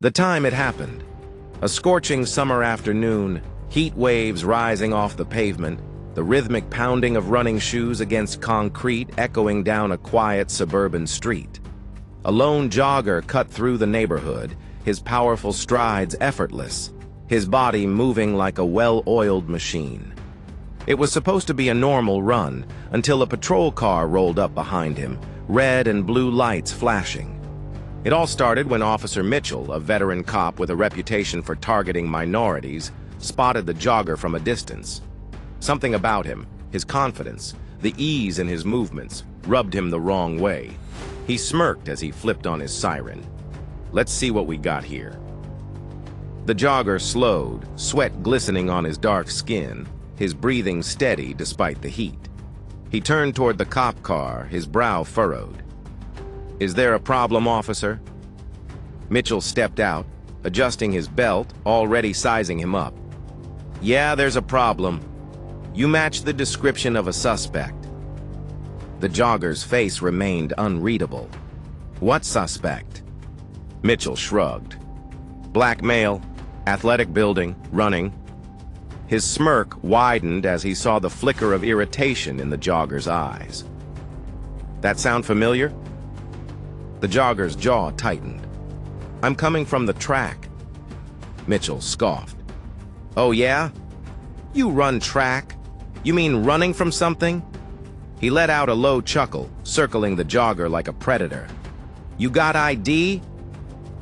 The time it happened. A scorching summer afternoon, heat waves rising off the pavement, the rhythmic pounding of running shoes against concrete echoing down a quiet suburban street. A lone jogger cut through the neighborhood, his powerful strides effortless, his body moving like a well-oiled machine. It was supposed to be a normal run until a patrol car rolled up behind him, red and blue lights flashing. It all started when Officer Mitchell, a veteran cop with a reputation for targeting minorities, spotted the jogger from a distance. Something about him, his confidence, the ease in his movements, rubbed him the wrong way. He smirked as he flipped on his siren. "Let's see what we got here." The jogger slowed, sweat glistening on his dark skin, his breathing steady despite the heat. He turned toward the cop car, his brow furrowed. "Is there a problem, officer?" Mitchell stepped out, adjusting his belt, already sizing him up. "Yeah, there's a problem. You match the description of a suspect." The jogger's face remained unreadable. "What suspect?" Mitchell shrugged. "Black male, athletic building, running." His smirk widened as he saw the flicker of irritation in the jogger's eyes. "That sound familiar?" The jogger's jaw tightened. "I'm coming from the track." Mitchell scoffed. "Oh yeah? You run track? You mean running from something?" He let out a low chuckle, circling the jogger like a predator. "You got ID?"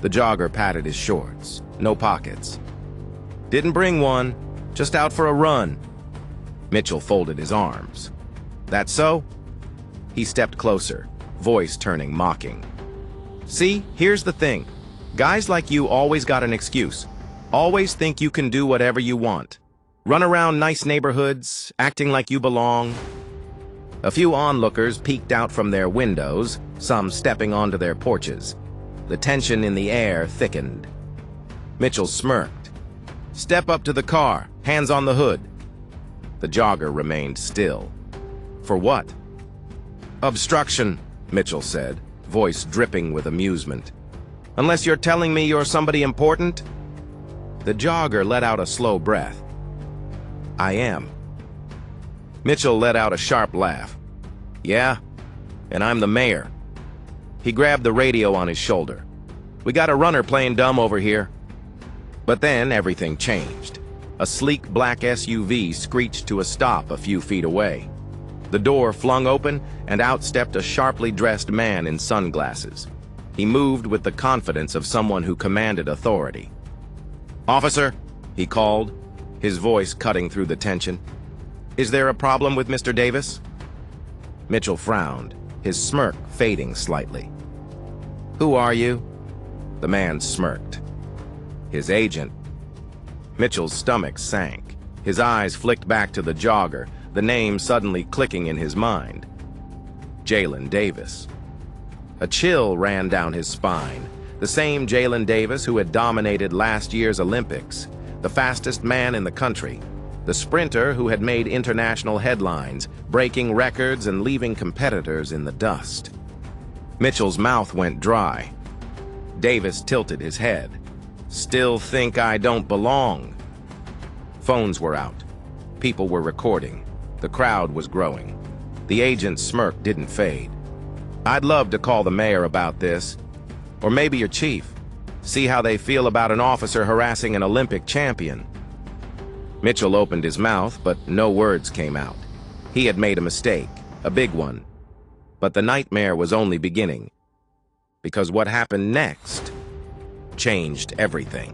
The jogger patted his shorts. "No pockets." "Didn't bring one, just out for a run." Mitchell folded his arms. "That so?" He stepped closer, voice turning mocking. "See, here's the thing. Guys like you always got an excuse. Always think you can do whatever you want. Run around nice neighborhoods, acting like you belong." A few onlookers peeked out from their windows, some stepping onto their porches. The tension in the air thickened. Mitchell smirked. "Step up to the car, hands on the hood." The jogger remained still. "For what?" "Obstruction," Mitchell said, voice dripping with amusement. "Unless you're telling me you're somebody important?" The jogger let out a slow breath. "I am." Mitchell let out a sharp laugh. "Yeah? And I'm the mayor." He grabbed the radio on his shoulder. "We got a runner playing dumb over here." But then everything changed. A sleek black SUV screeched to a stop a few feet away. The door flung open, and out stepped a sharply dressed man in sunglasses. He moved with the confidence of someone who commanded authority. "Officer," he called, his voice cutting through the tension. "Is there a problem with Mr. Davis?" Mitchell frowned, his smirk fading slightly. "Who are you?" The man smirked. "His agent." Mitchell's stomach sank. His eyes flicked back to the jogger, the name suddenly clicking in his mind. Jalen Davis. A chill ran down his spine. The same Jalen Davis who had dominated last year's Olympics, the fastest man in the country, the sprinter who had made international headlines, breaking records and leaving competitors in the dust. Mitchell's mouth went dry. Davis tilted his head. "Still think I don't belong." Phones were out. People were recording. The crowd was growing. The agent's smirk didn't fade. "I'd love to call the mayor about this. Or maybe your chief. See how they feel about an officer harassing an Olympic champion." Mitchell opened his mouth, but no words came out. He had made a mistake, a big one. But the nightmare was only beginning. Because what happened next changed everything.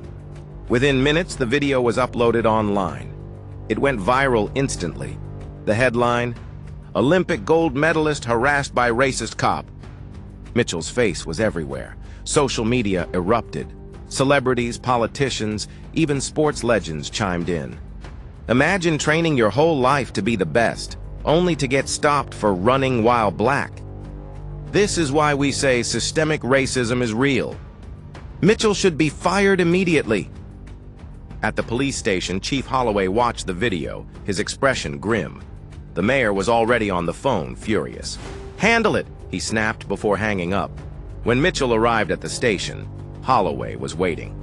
Within minutes, the video was uploaded online. It went viral instantly. The headline, "Olympic gold medalist harassed by racist cop." Mitchell's face was everywhere. Social media erupted. Celebrities, politicians, even sports legends chimed in. Imagine training your whole life to be the best, only to get stopped for running while black. This is why we say systemic racism is real. Mitchell should be fired immediately. At the police station, Chief Holloway watched the video, his expression grim. The mayor was already on the phone, furious. "Handle it," he snapped before hanging up. When Mitchell arrived at the station, Holloway was waiting.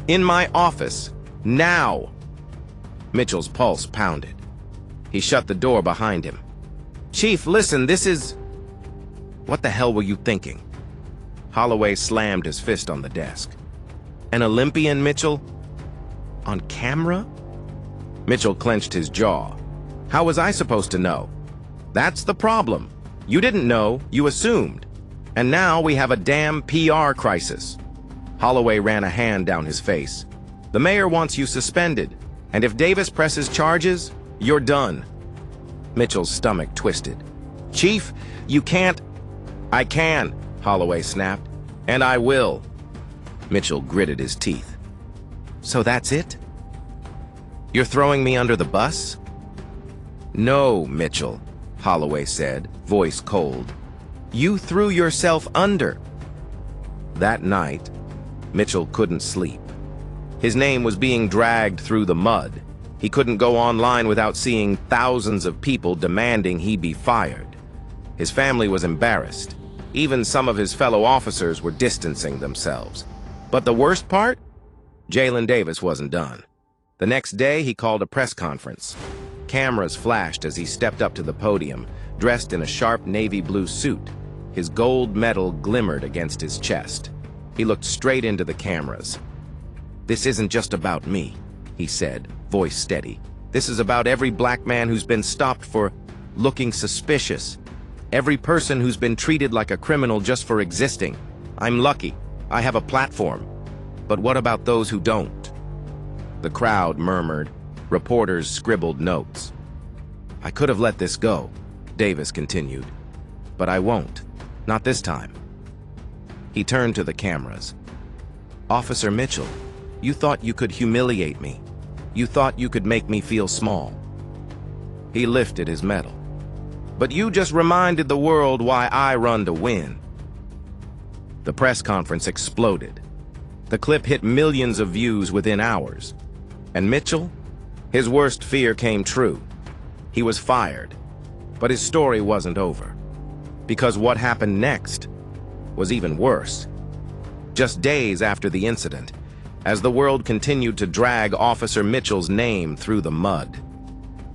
"In my office, now!" Mitchell's pulse pounded. He shut the door behind him. "Chief, listen, this is..." "What the hell were you thinking?" Holloway slammed his fist on the desk. "An Olympian, Mitchell? On camera?" Mitchell clenched his jaw. "How was I supposed to know?" "That's the problem. You didn't know, you assumed. And now we have a damn PR crisis." Holloway ran a hand down his face. "The mayor wants you suspended, and if Davis presses charges, you're done." Mitchell's stomach twisted. "Chief, you can't..." "I can," Holloway snapped, "and I will." Mitchell gritted his teeth. "So that's it? You're throwing me under the bus?" "No, Mitchell," Holloway said, voice cold. "You threw yourself under." That night, Mitchell couldn't sleep. His name was being dragged through the mud. He couldn't go online without seeing thousands of people demanding he be fired. His family was embarrassed. Even some of his fellow officers were distancing themselves. But the worst part? Jalen Davis wasn't done. The next day, he called a press conference. Cameras flashed as he stepped up to the podium, dressed in a sharp navy blue suit. His gold medal glimmered against his chest. He looked straight into the cameras. "This isn't just about me," he said, voice steady. "This is about every black man who's been stopped for looking suspicious. Every person who's been treated like a criminal just for existing. I'm lucky. I have a platform. But what about those who don't?" The crowd murmured. Reporters scribbled notes. "I could have let this go," Davis continued. "But I won't. Not this time." He turned to the cameras. "Officer Mitchell, you thought you could humiliate me. You thought you could make me feel small." He lifted his medal. "But you just reminded the world why I run to win." The press conference exploded. The clip hit millions of views within hours. And Mitchell? His worst fear came true. He was fired. But his story wasn't over. Because what happened next was even worse. Just days after the incident, as the world continued to drag Officer Mitchell's name through the mud,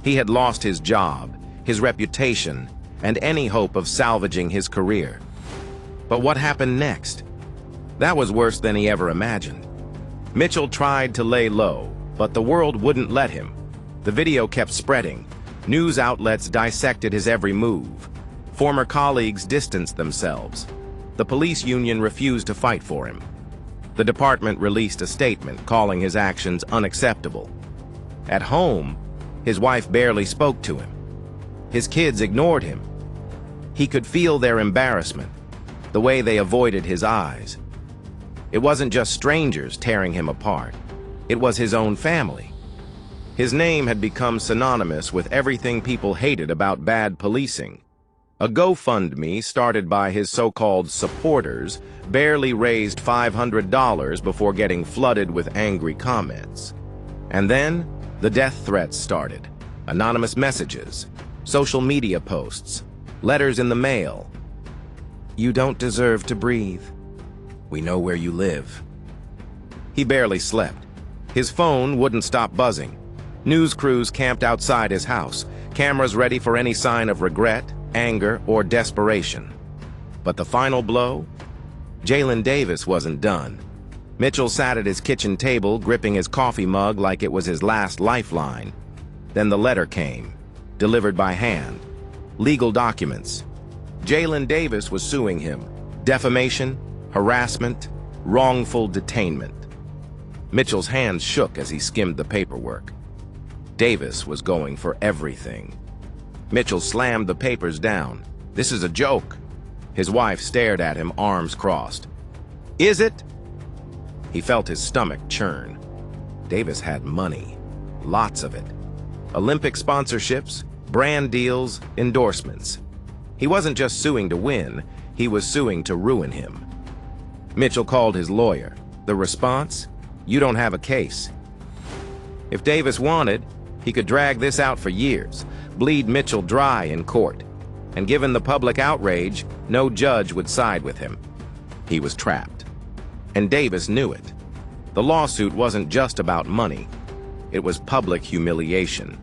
he had lost his job, his reputation, and any hope of salvaging his career. But what happened next? That was worse than he ever imagined. Mitchell tried to lay low, but the world wouldn't let him. The video kept spreading. News outlets dissected his every move. Former colleagues distanced themselves. The police union refused to fight for him. The department released a statement calling his actions unacceptable. At home, his wife barely spoke to him. His kids ignored him. He could feel their embarrassment, the way they avoided his eyes. It wasn't just strangers tearing him apart. It was his own family. His name had become synonymous with everything people hated about bad policing. A GoFundMe started by his so-called supporters barely raised $500 before getting flooded with angry comments. And then, the death threats started. Anonymous messages, social media posts, letters in the mail. "You don't deserve to breathe. We know where you live." He barely slept. His phone wouldn't stop buzzing. News crews camped outside his house, cameras ready for any sign of regret, anger, or desperation. But the final blow? Jalen Davis wasn't done. Mitchell sat at his kitchen table, gripping his coffee mug like it was his last lifeline. Then the letter came, delivered by hand. Legal documents. Jalen Davis was suing him. Defamation, harassment, wrongful detainment. Mitchell's hands shook as he skimmed the paperwork. Davis was going for everything. Mitchell slammed the papers down. "This is a joke." His wife stared at him, arms crossed. "Is it?" He felt his stomach churn. Davis had money. Lots of it. Olympic sponsorships, brand deals, endorsements. He wasn't just suing to win, he was suing to ruin him. Mitchell called his lawyer. The response? "You don't have a case." If Davis wanted, he could drag this out for years, bleed Mitchell dry in court. And given the public outrage, no judge would side with him. He was trapped. And Davis knew it. The lawsuit wasn't just about money. It was public humiliation.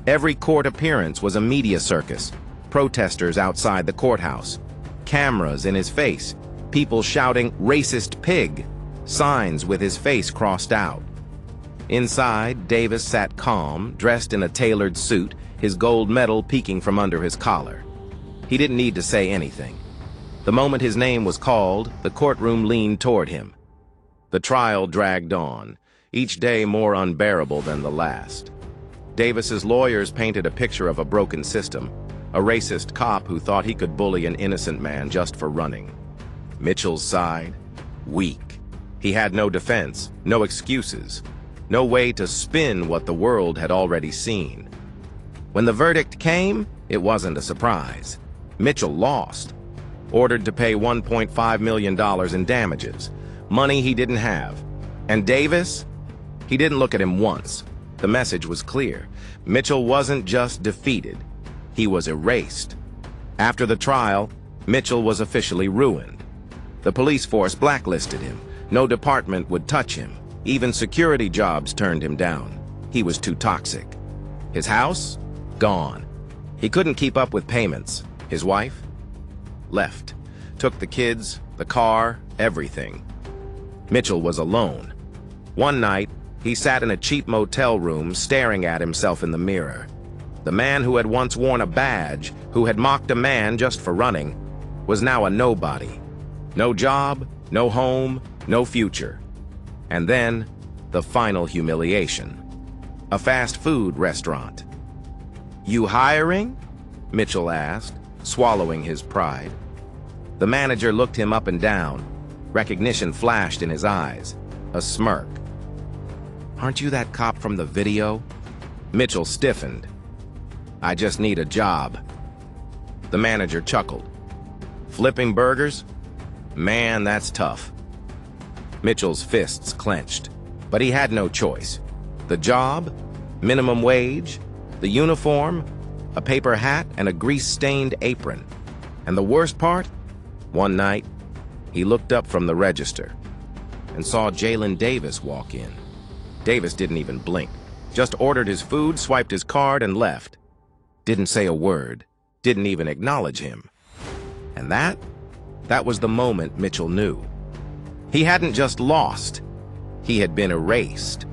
Every court appearance was a media circus. Protesters outside the courthouse. Cameras in his face. People shouting, "Racist pig!" Signs with his face crossed out. Inside, Davis sat calm, dressed in a tailored suit, his gold medal peeking from under his collar. He didn't need to say anything. The moment his name was called, the courtroom leaned toward him. The trial dragged on, each day more unbearable than the last. Davis's lawyers painted a picture of a broken system, a racist cop who thought he could bully an innocent man just for running. Mitchell's side, weak. He had no defense, no excuses, no way to spin what the world had already seen. When the verdict came, it wasn't a surprise. Mitchell lost, ordered to pay $1.5 million in damages, money he didn't have. And Davis? He didn't look at him once. The message was clear. Mitchell wasn't just defeated, he was erased. After the trial, Mitchell was officially ruined. The police force blacklisted him. No department would touch him. Even security jobs turned him down. He was too toxic. His house? Gone. He couldn't keep up with payments. His wife? Left. Took the kids, the car, everything. Mitchell was alone. One night, he sat in a cheap motel room staring at himself in the mirror. The man who had once worn a badge, who had mocked a man just for running, was now a nobody. No job, no home, no future. And then, the final humiliation. A fast food restaurant. "You hiring?" Mitchell asked, swallowing his pride. The manager looked him up and down. Recognition flashed in his eyes. A smirk. "Aren't you that cop from the video?" Mitchell stiffened. "I just need a job." The manager chuckled. "Flipping burgers? Man, that's tough." Mitchell's fists clenched, but he had no choice. The job, minimum wage, the uniform, a paper hat, and a grease-stained apron. And the worst part? One night, he looked up from the register and saw Jalen Davis walk in. Davis didn't even blink, just ordered his food, swiped his card, and left. Didn't say a word, didn't even acknowledge him. And that was the moment Mitchell knew. He hadn't just lost, he had been erased.